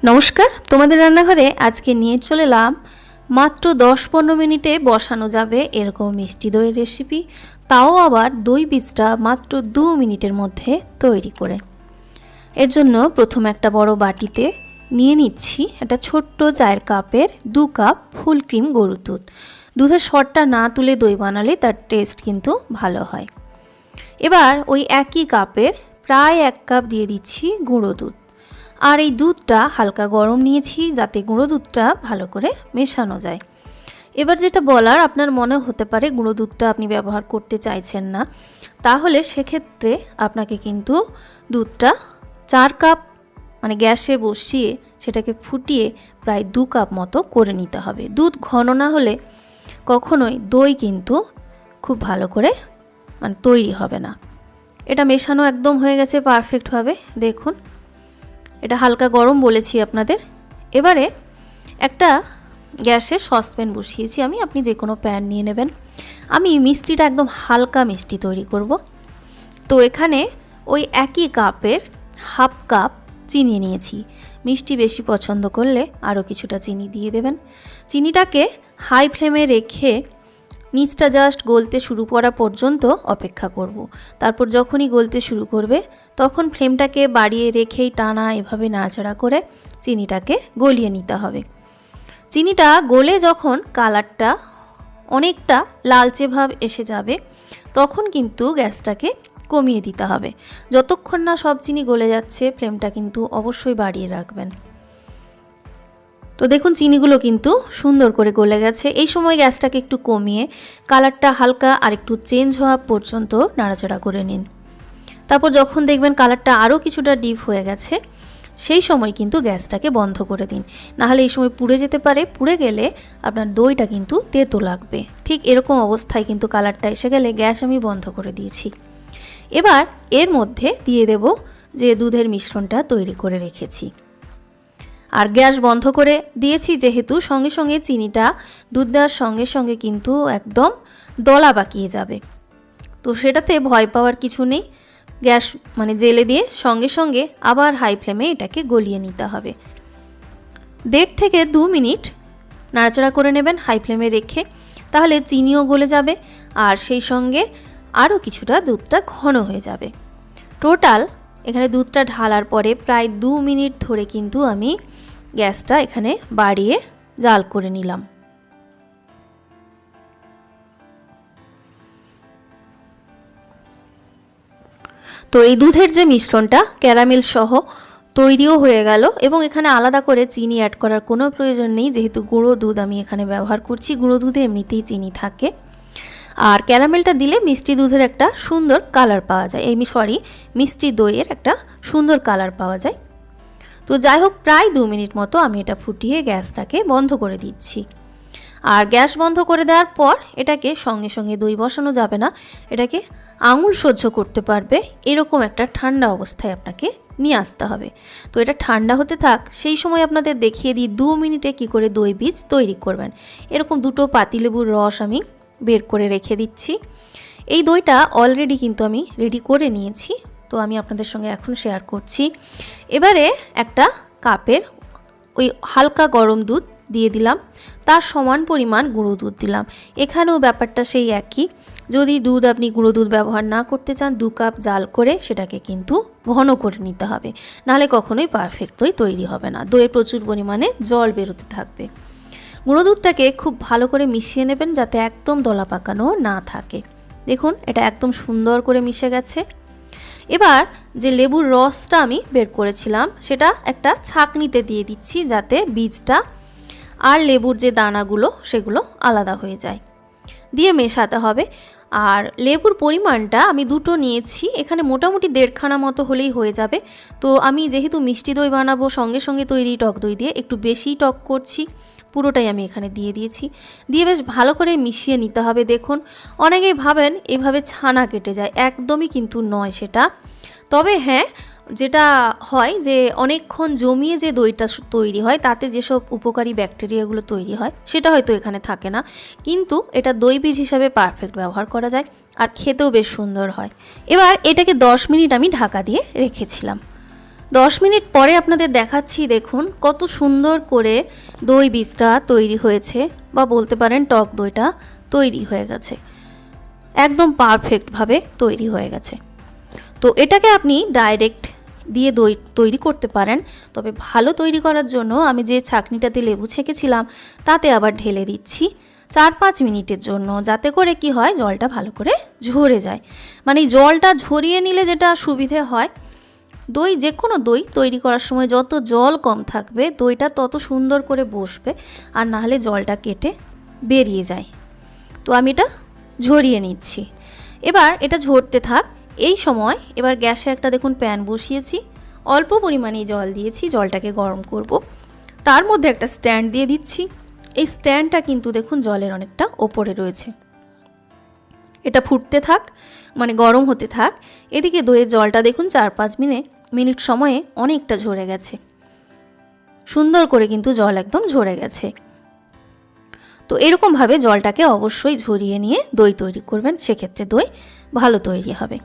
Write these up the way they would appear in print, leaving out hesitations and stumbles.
নমস্কার, তোমাদের রান্নাঘরে আজকে নিয়ে চলে এলাম মাত্র 10-15 মিনিটে বসানো যাবে এরকম মিষ্টি দইয়ের রেসিপি, তাও আবার দই বীজটা মাত্র 2 মিনিটের মধ্যে তৈরি করে। এর জন্য প্রথমে একটা বড় বাটিতে নিয়ে নিচ্ছি একটা ছোট্ট চায়ের কাপের 2 কাপ ফুল ক্রিম গরুর দুধ। দুধের সরটা না তুলে দই বানালে তার টেস্ট কিন্তু ভালো হয়। এবার ওই একই কাপের প্রায় 1 কাপ দিয়ে দিচ্ছি গুঁড়ো দুধ। আর এই দুধটা হালকা গরম নিয়েছি যাতে গুঁড়ো দুধটা ভালো করে মেশানো যায়। এবার যেটা বলার, আপনার মনে হতে পারে গুঁড়ো দুধটা আপনি ব্যবহার করতে চাইছেন না, তাহলে সেক্ষেত্রে আপনাকে কিন্তু দুধটা 4 কাপ মানে গ্যাসে বসিয়ে সেটাকে ফুটিয়ে প্রায় 2 কাপ মতো করে নিতে হবে। দুধ ঘন না হলে কখনোই দই কিন্তু খুব ভালো করে তৈরি হবে না। এটা মেশানো একদম হয়ে গেছে পারফেক্টভাবে, দেখুন এটা হালকা গরম বলেছি আপনাদের। এবারে একটা গ্যাসে সসপ্যান বসিয়েছি আমি, আপনি যে কোনো প্যান নিয়ে নেবেন। আমি মিষ্টিটা একদম হালকা মিষ্টি তৈরি করব, তো এখানে ওই একই কাপের 1/2 কাপ চিনি নিয়েছি। মিষ্টি বেশি পছন্দ করলে আরও কিছুটা চিনি দিয়ে দেবেন। চিনিটাকে হাই ফ্লেমে রেখে নিচটা জাস্ট গলতে শুরু করা পর্যন্ত অপেক্ষা করব। তারপর যখনই গলতে শুরু করবে তখন ফ্লেমটাকে বাড়িয়ে রেখেই টানা এভাবে নাড়াচাড়া করে চিনিটাকে গলিয়ে নিতে হবে। চিনিটা গলে যখন কালারটা অনেকটা লালচে ভাব এসে যাবে তখন কিন্তু গ্যাসটাকে কমিয়ে দিতে হবে। যতক্ষণ না সব চিনি গলে যাচ্ছে ফ্লেমটা কিন্তু অবশ্যই বাড়িয়ে রাখবেন। তো দেখুন চিনিগুলো কিন্তু সুন্দর করে গলে গেছে। এই সময় গ্যাসটাকে একটু কমিয়ে কালারটা হালকা আর একটু চেঞ্জ হওয়া পর্যন্ত নাড়াচাড়া করে নিন। তারপর যখন দেখবেন কালারটা আরও কিছুটা ডিপ হয়ে গেছে সেই সময় কিন্তু গ্যাসটাকে বন্ধ করে দিন, নাহলে এই সময় পুড়ে যেতে পারে। পুড়ে গেলে আপনার দইটা কিন্তু তেতো লাগবে। ঠিক এরকম অবস্থায় কিন্তু কালারটা এসে গেলে গ্যাস আমি বন্ধ করে দিয়েছি। এবার এর মধ্যে দিয়ে দেব যে দুধের মিশ্রণটা তৈরি করে রেখেছি। আর গ্যাস বন্ধ করে দিয়েছি যেহেতু, সঙ্গে সঙ্গে চিনিটা দুধ দেওয়ার সঙ্গে সঙ্গে কিন্তু একদম দলা পাকিয়ে যাবে। তো সেটাতে ভয় পাওয়ার কিছু নেই। গ্যাস জেলে দিয়ে সঙ্গে সঙ্গে আবার হাই ফ্লেমে এটাকে গলিয়ে নিতে হবে। 1.5 থেকে 2 মিনিট নাড়াচাড়া করে নেবেন হাই ফ্লেমে রেখে, তাহলে চিনিও গলে যাবে আর সেই সঙ্গে আরও কিছুটা দুধটা ঘন হয়ে যাবে। টোটাল এখানে দুধটা ঢালার পরে প্রায় 2 মিনিট ধরে কিন্তু আমি গ্যাসটা এখানে বাড়িয়ে জাল করে নিলাম। তো এই দুধের যে মিশ্রণটা ক্যারামেল সহ তৈরিও হয়ে গেল, এবং এখানে আলাদা করে চিনি অ্যাড করার কোনো প্রয়োজন নেই যেহেতু গুঁড়ো দুধ আমি এখানে ব্যবহার করছি। গুঁড়ো দুধে এমনিতেই চিনি থাকে, আর ক্যারামেলটা দিলে মিষ্টি দুধের একটা সুন্দর কালার পাওয়া যায়, মিষ্টি দইয়ের একটা সুন্দর কালার পাওয়া যায়। তো যাই হোক, প্রায় 2 মিনিট মতো আমি এটা ফুটিয়ে গ্যাসটাকে বন্ধ করে দিচ্ছি। আর গ্যাস বন্ধ করে দেওয়ার পর এটাকে সঙ্গে সঙ্গে দই বসানো যাবে না, এটাকে আঙুল সহ্য করতে পারবে এরকম একটা ঠান্ডা অবস্থায় আপনাকে নিয়ে আসতে হবে। তো এটা ঠান্ডা হতে থাক, সেই সময় আপনাদের দেখিয়ে দিই 2 মিনিটে কি করে দই বীজ তৈরি করবেন। এরকম 2টো পাতিলেবুর রস আমি বের করে রেখে দিচ্ছি। এই দইটা অলরেডি কিন্তু আমি রেডি করে নিয়েছি, তো আমি আপনাদের সঙ্গে এখন শেয়ার করছি। এবারে একটা কাপের ওই হালকা গরম দুধ দিয়ে দিলাম, তার সমান পরিমাণ গুঁড়ো দুধ দিলাম। এখানেও ব্যাপারটা সেই একই, যদি দুধ আপনি গুঁড়ো দুধ ব্যবহার না করতে চান 2 কাপ জাল করে সেটাকে কিন্তু ঘন করে নিতে হবে, নাহলে কখনোই পারফেক্ট দই তৈরি হবে না। দইয়ে প্রচুর পরিমাণে জল বেরোতে থাকবে। গুঁড়ো দুধটাকে খুব ভালো করে মিশিয়ে নেবেন যাতে একদম দলা পাকানো না থাকে। দেখুন এটা একদম সুন্দর করে মিশে গেছে। এবার যে লেবুর রসটা আমি বের করেছিলাম সেটা একটা ছাঁকনিতে দিয়ে দিচ্ছি যাতে বীজটা আর লেবুর যে দানাগুলো সেগুলো আলাদা হয়ে যায়। দিয়ে মেশাতে হবে। আর লেবুর পরিমাণটা আমি 2টো নিয়েছি, এখানে মোটামুটি 1.5 খানা মতো হলেই হয়ে যাবে। তো আমি যেহেতু মিষ্টি দই বানাবো সঙ্গে সঙ্গে তৈরি টক দই দিয়ে একটু বেশিই টক করছি, পুরোটাই আমি এখানে দিয়ে দিয়েছি। দিয়ে বেশ ভালো করে মিশিয়ে নিতে হবে। দেখুন অনেকেই ভাবেন এভাবে ছানা কেটে যায়, একদমই কিন্তু নয় সেটা। তবে হ্যাঁ, যেটা হয় যে অনেকক্ষণ জমিয়ে যে দইটা তৈরি হয় তাতে যেসব উপকারী ব্যাকটেরিয়াগুলো তৈরি হয় সেটা হয়তো এখানে থাকে না, কিন্তু এটা দই বীজ হিসাবে পারফেক্ট ব্যবহার করা যায় আর খেতেও বেশ সুন্দর হয়। এবার এটাকে 10 মিনিট আমি ঢাকা দিয়ে রেখেছিলাম। 10 মিনিট পরে আপনাদের দেখাচ্ছি, দেখুন কত সুন্দর করে দই বীজটা তৈরি হয়েছে, বা বলতে পারেন টক দইটা তৈরি হয়ে গেছে, একদম পারফেক্টভাবে তৈরি হয়ে গেছে। তো এটাকে আপনি ডাইরেক্ট দিয়ে দই তৈরি করতে পারেন, তবে ভালো তৈরি করার জন্য আমি যে ছাঁকনিটাতে লেবু ছেঁকেছিলাম তাতে আবার ঢেলে দিচ্ছি 4-5 মিনিটের জন্য, যাতে করে কি হয়, জলটা ভালো করে ঝরে যায়। মানে জলটা ঝরিয়ে নিলে যেটা সুবিধে হয়, দই যে কোনো দই তৈরি করার সময় যত জল কম থাকবে দইটা তত সুন্দর করে বসবে, আর না হলে জলটা কেটে বেরিয়ে যায়। তো আমি এটা ঝরিয়ে নিচ্ছি। এবার এটা ঝরতে থাক। এই সময় এবার গ্যাসে একটা দেখুন প্যান বসিয়েছি, অল্প পরিমাণে জল দিয়েছি, জলটাকে গরম করব। তার মধ্যে একটা স্ট্যান্ড দিয়ে দিচ্ছি। এই স্ট্যান্ডটা কিন্তু দেখুন জলের অনেকটা ওপরে রয়েছে। এটা ফুটতে থাক, মানে গরম হতে থাক। এদিকে দইয়ের জলটা দেখুন 4-5 মিনিট সময়ে অনেকটা ঝরে গেছে, সুন্দর করে কিন্তু জল একদম ঝরে গেছে। তো এরকমভাবে জলটাকে অবশ্যই ঝরিয়ে নিয়ে দই তৈরি করবেন, সেক্ষেত্রে দই ভালো তৈরি হবে।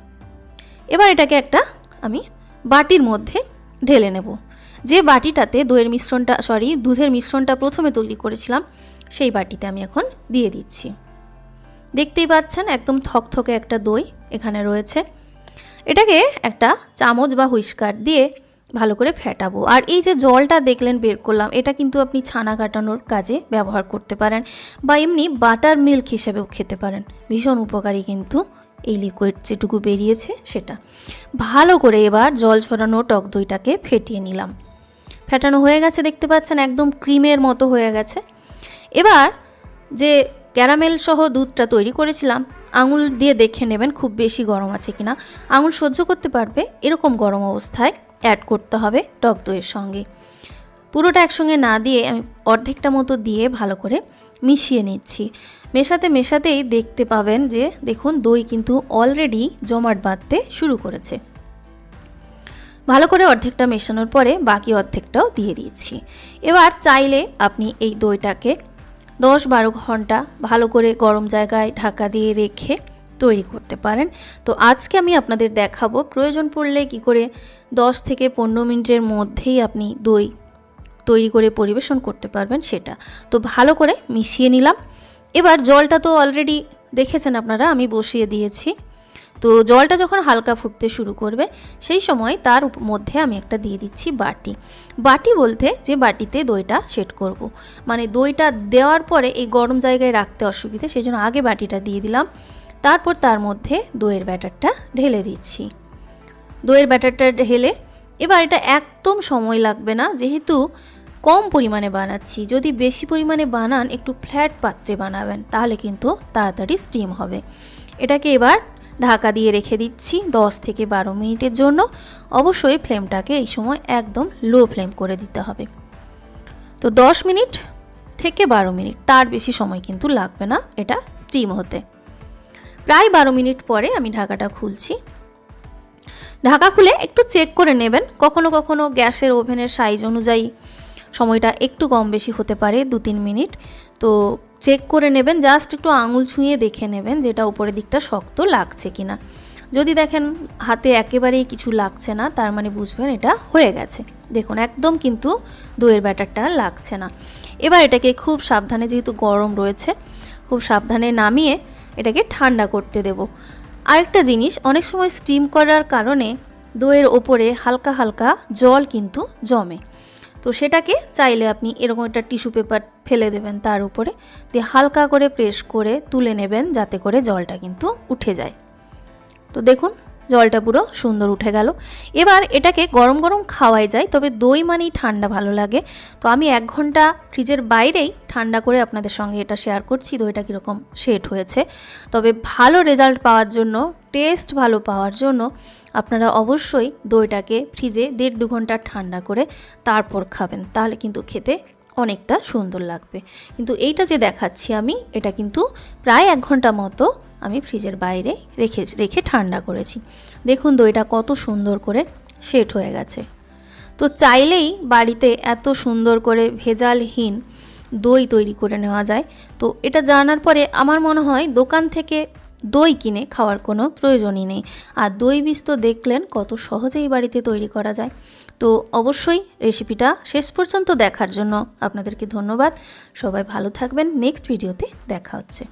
এবার এটাকে একটা আমি বাটির মধ্যে ঢেলে নেব। যে বাটিটাতে দুধের মিশ্রণটা প্রথমে তৈরি করেছিলাম, সেই বাটিতে আমি এখন দিয়ে দিচ্ছি। দেখতেই পাচ্ছেন একদম থকথকে একটা দই এখানে রয়েছে। এটাকে একটা চামচ বা হুইস্কার দিয়ে ভালো করে ফেটাবো। আর এই যে জলটা দেখলেন বের করলাম, এটা কিন্তু আপনি ছানা কাটানোর কাজে ব্যবহার করতে পারেন, বা এমনি বাটার মিল্ক হিসেবেও খেতে পারেন। ভীষণ উপকারী কিন্তু এই লিকুইড যেটুকু বেরিয়েছে সেটা। ভালো করে এবার জল ছড়ানো টক দইটাকে ফেটিয়ে নিলাম। ফেটানো হয়ে গেছে, দেখতে পাচ্ছেন একদম ক্রিমের মতো হয়ে গেছে। এবার যে ক্যারামেল সহ দুধটা তৈরি করেছিলাম, আঙুল দিয়ে দেখে নেবেন খুব বেশি গরম আছে কিনা। আঙুল সহ্য করতে পারবে এরকম গরম অবস্থায় অ্যাড করতে হবে টক দইয়ের সঙ্গে। পুরোটা একসঙ্গে না দিয়ে আমি অর্ধেকটা মতো দিয়ে ভালো করে মিশিয়ে নিচ্ছি। মেশাতেই দেখতে পাবেন যে দেখুন দই কিন্তু অলরেডি জমাট বাঁধতে শুরু করেছে। ভালো করে অর্ধেকটা মেশানোর পরে বাকি অর্ধেকটাও দিয়ে দিচ্ছি। এবার চাইলে আপনি এই দইটাকে 10-12 ঘন্টা ভালো করে গরম জায়গায় ঢাকা দিয়ে রেখে তৈরি করতে পারেন। তো আজকে আমি আপনাদের দেখাবো প্রয়োজন পড়লে কি করে 10 থেকে 15 মিনিটের মধ্যেই আপনি দই তৈরি করে পরিবেশন করতে পারবেন সেটা। তো ভালো করে মিশিয়ে নিলাম। এবার জলটা তো অলরেডি দেখেছেন আপনারা, আমি বসিয়ে দিয়েছি। তো জলটা যখন হালকা ফুটতে শুরু করবে সেই সময় তার মধ্যে আমি একটা দিয়ে দিচ্ছি বাটি বলতে যে বাটিতে দইটা সেট করব। মানে দইটা দেওয়ার পরে এই গরম জায়গায় রাখতে অসুবিধে, সেই জন্য আগে বাটিটা দিয়ে দিলাম। তারপর তার মধ্যে দইয়ের ব্যাটারটা ঢেলে দিচ্ছি। দইয়ের ব্যাটারটা ঢেলে এবার এটা একদম সময় লাগবে না, যেহেতু কম পরিমাণে বানাচ্ছি। যদি বেশি পরিমাণে বানান একটু ফ্ল্যাট পাত্রে বানাবেন, তাহলে কিন্তু তাড়াতাড়ি স্টিম হবে। এটাকে এবার ঢাকা দিয়ে রেখে দিচ্ছি 10 থেকে 12 মিনিটের জন্য। অবশ্যই ফ্লেমটাকে এই সময় একদম লো ফ্লেম করে দিতে হবে। তো 10 মিনিট থেকে 12 মিনিট, তার বেশি সময় কিন্তু লাগবে না এটা স্টিম হতে। প্রায় 12 মিনিট পরে আমি ঢাকাটা খুলছি। ঢাকা খুলে একটু চেক করে নেবেন, কখনো কখনো গ্যাসের ওভেনের সাইজ অনুযায়ী সময়টা একটু কম বেশি হতে পারে, 2-3 মিনিট। তো চেক করে নেবেন, জাস্ট একটু আঙুল ছুঁয়ে দেখে নেবেন যেটা উপরের দিকটা শক্ত লাগছে কিনা। যদি দেখেন হাতে একেবারেই কিছু লাগছে না, তার মানে বুঝবেন এটা হয়ে গেছে। দেখুন একদম কিন্তু দইয়ের ব্যাটারটা লাগছে না। এবার এটাকে খুব সাবধানে, যেহেতু গরম রয়েছে, খুব সাবধানে নামিয়ে এটাকে ঠান্ডা করতে দেব। আরেকটা জিনিস, অনেক সময় স্টিম করার কারণে দইয়ের ওপরে হালকা হালকা জল কিন্তু জমে। তো সেটাকে চাইলে আপনি এরকম একটা টিস্যু পেপার ফেলে দেবেন তার উপরে, দিয়ে হালকা করে প্রেস করে তুলে নেবেন, যাতে করে জলটা কিন্তু উঠে যায়। তো দেখুন জলটা পুরো সুন্দর উঠে গেল। এবার এটাকে গরম গরম খাওয়াই যায়, তবে দই মানেই ঠান্ডা ভালো লাগে। তো আমি 1 ঘন্টা ফ্রিজের বাইরেই ঠান্ডা করে আপনাদের সঙ্গে এটা শেয়ার করছি দইটা কীরকম সেট হয়েছে। তবে ভালো রেজাল্ট পাওয়ার জন্য, টেস্ট ভালো পাওয়ার জন্য আপনারা অবশ্যই দইটাকে ফ্রিজে 1.5-2 ঘন্টা ঠান্ডা করে তারপর খাবেন, তাহলে কিন্তু খেতে অনেকটা সুন্দর লাগবে। কিন্তু এইটা যে দেখাচ্ছি আমি, এটা কিন্তু প্রায় 1 ঘন্টা মতো আমি ফ্রিজের বাইরে রেখে ঠান্ডা করেছি। দেখুন দইটা কত সুন্দর করে সেট হয়ে গেছে। তো চাইলেই বাড়িতে এত সুন্দর করে ভেজালহীন দই তৈরি করে নেওয়া যায়। তো এটা জানার পরে আমার মনে হয় দোকান থেকে দই কিনে খাওয়ার কোনো প্রয়োজনই নেই। আর দই বীজ তো দেখলেন কত সহজেই বাড়িতে তৈরি করা যায়। তো অবশ্যই রেসিপিটা শেষ পর্যন্ত দেখার জন্য আপনাদেরকে ধন্যবাদ। সবাই ভালো থাকবেন, নেক্সট ভিডিওতে দেখা হচ্ছে।